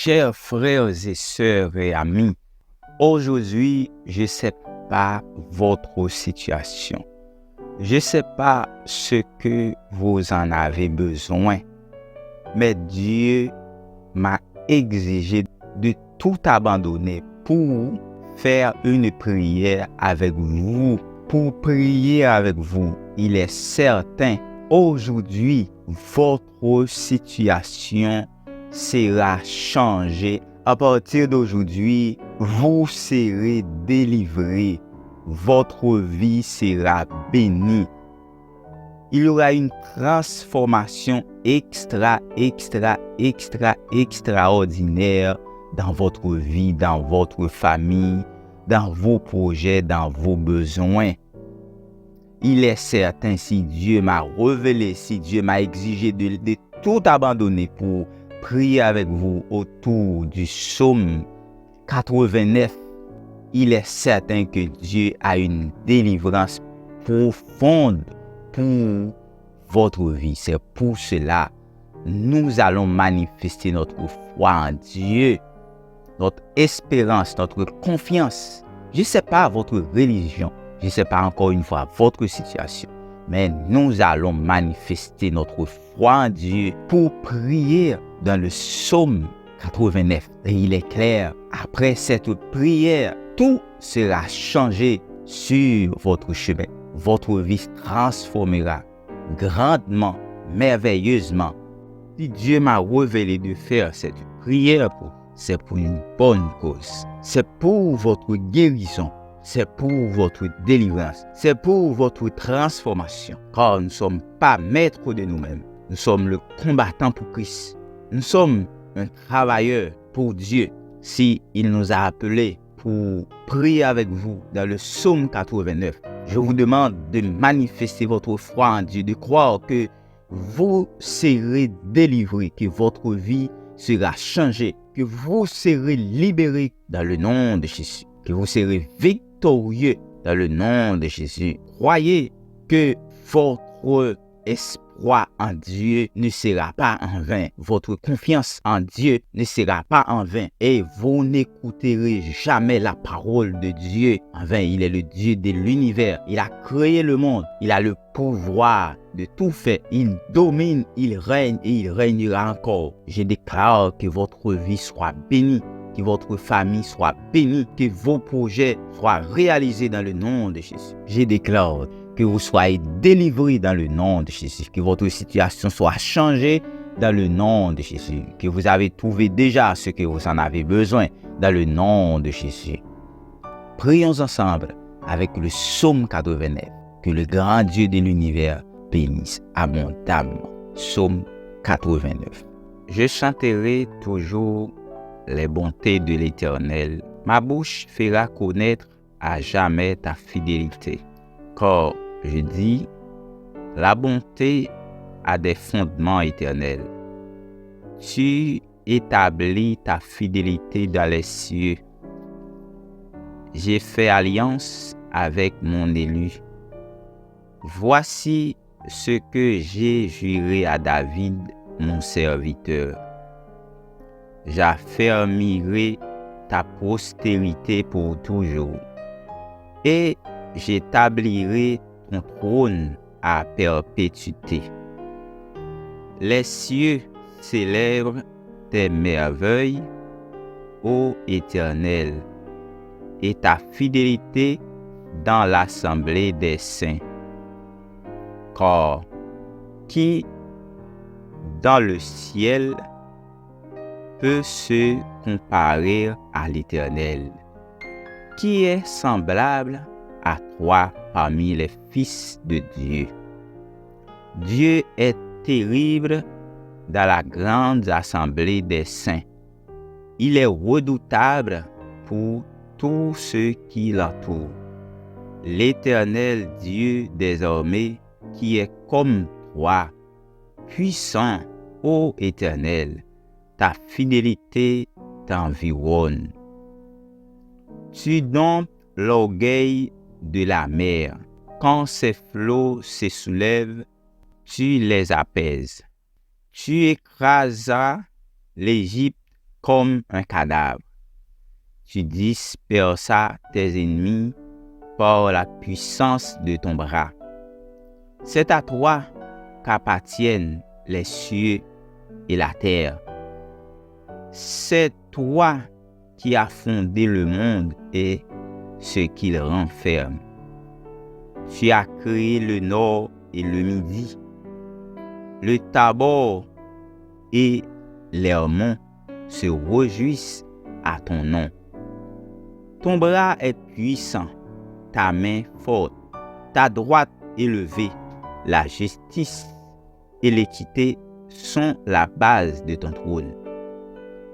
Chers frères et sœurs et amis, aujourd'hui, je ne sais pas votre situation. Je ne sais pas ce que vous en avez besoin, mais Dieu m'a exigé de tout abandonner pour faire une prière avec vous. Pour prier avec vous, il est certain, aujourd'hui, votre situation sera changée. À partir d'aujourd'hui, vous serez délivrés. Votre vie sera bénie. Il y aura une transformation extraordinaire dans votre vie, dans votre famille, dans vos projets, dans vos besoins. Il est certain, si Dieu m'a révélé, si Dieu m'a exigé de tout abandonner pour prier avec vous autour du psaume 89, il est certain que Dieu a une délivrance profonde pour votre vie. C'est pour cela que nous allons manifester notre foi en Dieu, notre espérance, notre confiance. Je ne sais pas votre religion, je ne sais pas encore une fois votre situation, mais nous allons manifester notre foi en Dieu pour prier dans le psaume 89. Et il est clair, après cette prière, tout sera changé sur votre chemin. Votre vie se transformera grandement, merveilleusement. Si Dieu m'a révélé de faire cette prière, c'est pour une bonne cause. C'est pour votre guérison. C'est pour votre délivrance. C'est pour votre transformation. Car nous ne sommes pas maîtres de nous-mêmes. Nous sommes le combattant pour Christ. Nous sommes un travailleur pour Dieu. Si il nous a appelés pour prier avec vous dans le psaume 89, je vous demande de manifester votre foi en Dieu, de croire que vous serez délivrés, que votre vie sera changée, que vous serez libérés dans le nom de Jésus, que vous serez victorieux dans le nom de Jésus. Croyez que votre espoir en Dieu ne sera pas en vain. Votre confiance en Dieu ne sera pas en vain. Et vous n'écouterez jamais la parole de Dieu en vain. Il est le Dieu de l'univers. Il a créé le monde. Il a le pouvoir de tout faire. Il domine, il règne et il régnera encore. Je déclare que votre vie soit bénie, que votre famille soit bénie, que vos projets soient réalisés dans le nom de Jésus. Je déclare que vous soyez délivrés dans le nom de Jésus, que votre situation soit changée dans le nom de Jésus, que vous avez trouvé déjà ce que vous en avez besoin dans le nom de Jésus. Prions ensemble avec le psaume 89. Que le grand Dieu de l'univers bénisse abondamment. Psaume 89. Je chanterai toujours les bontés de l'Éternel. Ma bouche fera connaître à jamais ta fidélité. Car je dis, la bonté a des fondements éternels. Tu établis ta fidélité dans les cieux. J'ai fait alliance avec mon élu. Voici ce que j'ai juré à David, mon serviteur. J'affermirai ta postérité pour toujours, et j'établirai ton trône à perpétuité. Les cieux célèbrent tes merveilles, ô Éternel, et ta fidélité dans l'assemblée des saints. Car qui dans le ciel peut se comparer à l'Éternel? Qui est semblable à toi parmi les fils de Dieu? Dieu est terrible dans la grande assemblée des saints. Il est redoutable pour tous ceux qui l'entourent. L'Éternel Dieu des armées, qui est comme toi, puissant, ô Éternel, ta fidélité t'environne. Tu domptes l'orgueil de la mer. Quand ses flots se soulèvent, tu les apaises. Tu écrasas l'Égypte comme un cadavre. Tu dispersas tes ennemis par la puissance de ton bras. C'est à toi qu'appartiennent les cieux et la terre. C'est toi qui as fondé le monde et ce qu'il renferme. Tu as créé le nord et le midi, le Tabor et l'Hermon se réjouissent à ton nom. Ton bras est puissant, ta main forte, ta droite élevée. La justice et l'équité sont la base de ton trône.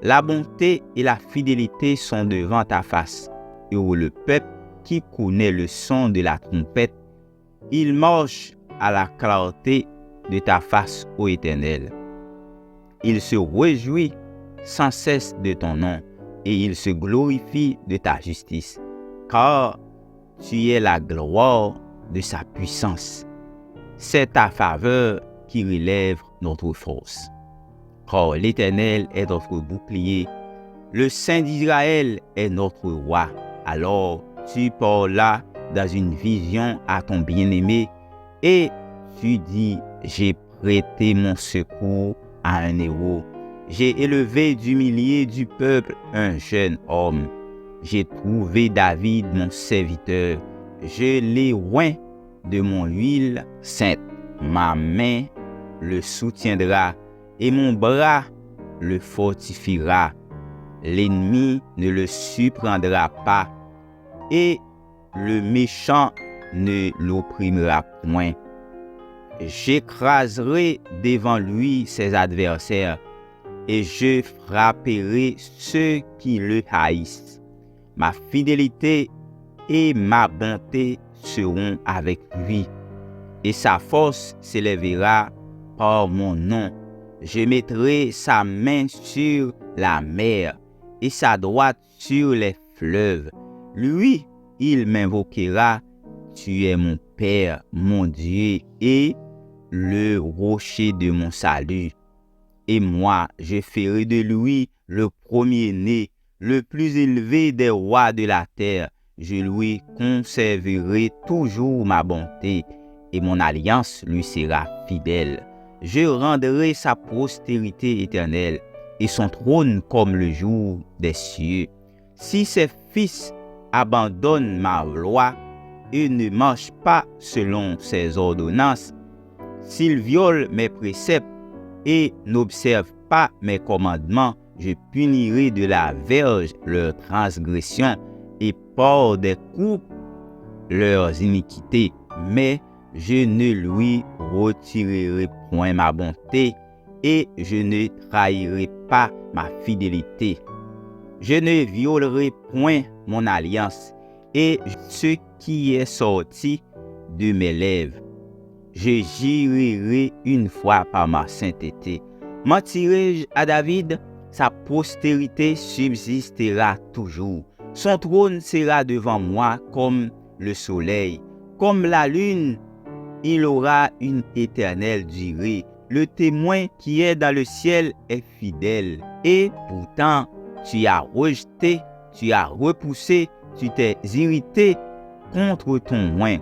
La bonté et la fidélité sont devant ta face. Heureux le peuple qui connaît le son de la trompette. Il marche à la clarté de ta face, ô Éternel. Il se réjouit sans cesse de ton nom et il se glorifie de ta justice, car tu es la gloire de sa puissance. C'est ta faveur qui relève notre force. Car l'Éternel est notre bouclier, le Saint d'Israël est notre roi. Alors tu parlas dans une vision à ton bien-aimé et tu dis, j'ai prêté mon secours à un héros. J'ai élevé du milieu du peuple un jeune homme. J'ai trouvé David mon serviteur. Je l'ai oint de mon huile sainte. Ma main le soutiendra et mon bras le fortifiera. L'ennemi ne le surprendra pas et le méchant ne l'opprimera point. J'écraserai devant lui ses adversaires et je frapperai ceux qui le haïssent. Ma fidélité et ma bonté seront avec lui, et sa force s'élèvera par mon nom. Je mettrai sa main sur la mer et sa droite sur les fleuves. Lui, il m'invoquera, tu es mon Père, mon Dieu, et le rocher de mon salut. Et moi, je ferai de lui le premier-né, le plus élevé des rois de la terre. Je lui conserverai toujours ma bonté, et mon alliance lui sera fidèle. Je rendrai sa postérité éternelle, et son trône comme le jour des cieux. Si ses fils abandonnent ma loi et ne marchent pas selon ses ordonnances, s'ils violent mes préceptes et n'observent pas mes commandements, je punirai de la verge leurs transgressions et par des coups leurs iniquités. Mais je ne lui retirerai point ma bonté et je ne trahirai pas ma fidélité. Je ne violerai point mon alliance et ce qui est sorti de mes lèvres. Je jurerai une fois par ma sainteté. Mentirai-je à David? Sa postérité subsistera toujours. Son trône sera devant moi comme le soleil, comme la lune. Il aura une éternelle durée. Le témoin qui est dans le ciel est fidèle. Et pourtant, tu as rejeté, tu as repoussé, tu t'es irrité contre ton oint.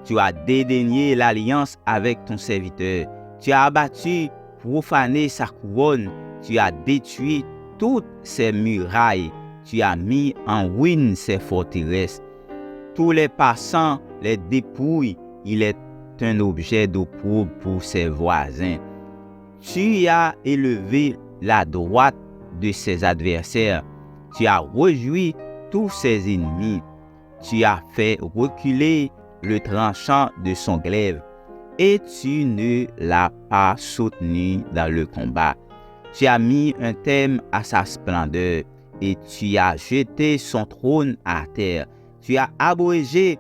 Tu as dédaigné l'alliance avec ton serviteur. Tu as abattu, profané sa couronne. Tu as détruit toutes ses murailles. Tu as mis en ruine ses forteresses. Tous les passants les dépouillent. Il est un objet d'opprobre pour ses voisins. Tu as élevé la droite de ses adversaires. Tu as rejoui tous ses ennemis. Tu as fait reculer le tranchant de son glaive et tu ne l'as pas soutenu dans le combat. Tu as mis un terme à sa splendeur et tu as jeté son trône à terre. Tu as abrégé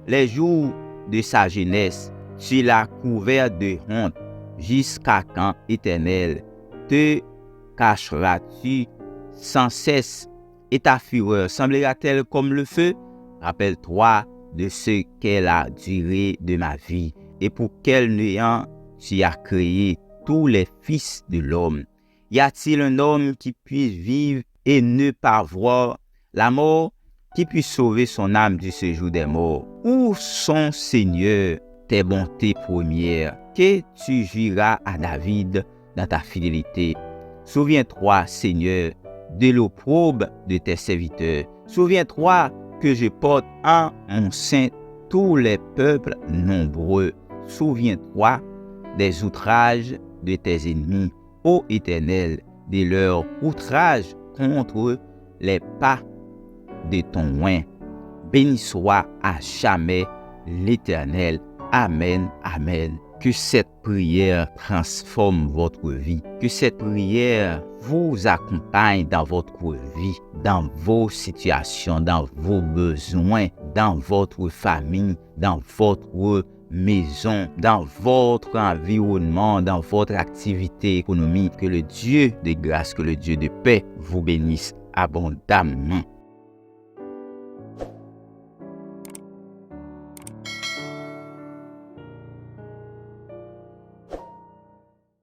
les jours de sa jeunesse. Tu l'as couvert de honte. Jusqu'à quand, Éternel, te cacheras-tu sans cesse et ta fureur semblera-t-elle comme le feu? Rappelle-toi de ce qu'est la durée de ma vie et pour quel néant tu as créé tous les fils de l'homme. Y a-t-il un homme qui puisse vivre et ne pas voir la mort, qui puisse sauver son âme du séjour des morts? Où sont, Seigneur, tes bontés premières que tu juras à David dans ta fidélité? Souviens-toi, Seigneur, de l'opprobre de tes serviteurs. Souviens-toi que je porte en mon sein tous les peuples nombreux. Souviens-toi des outrages de tes ennemis, ô Éternel, de leurs outrages contre les pas de ton oint. Béni soit à jamais l'Éternel. Amen, amen. Que cette prière transforme votre vie. Que cette prière vous accompagne dans votre vie, dans vos situations, dans vos besoins, dans votre famille, dans votre maison, dans votre environnement, dans votre activité économique. Que le Dieu de grâce, que le Dieu de paix vous bénisse abondamment.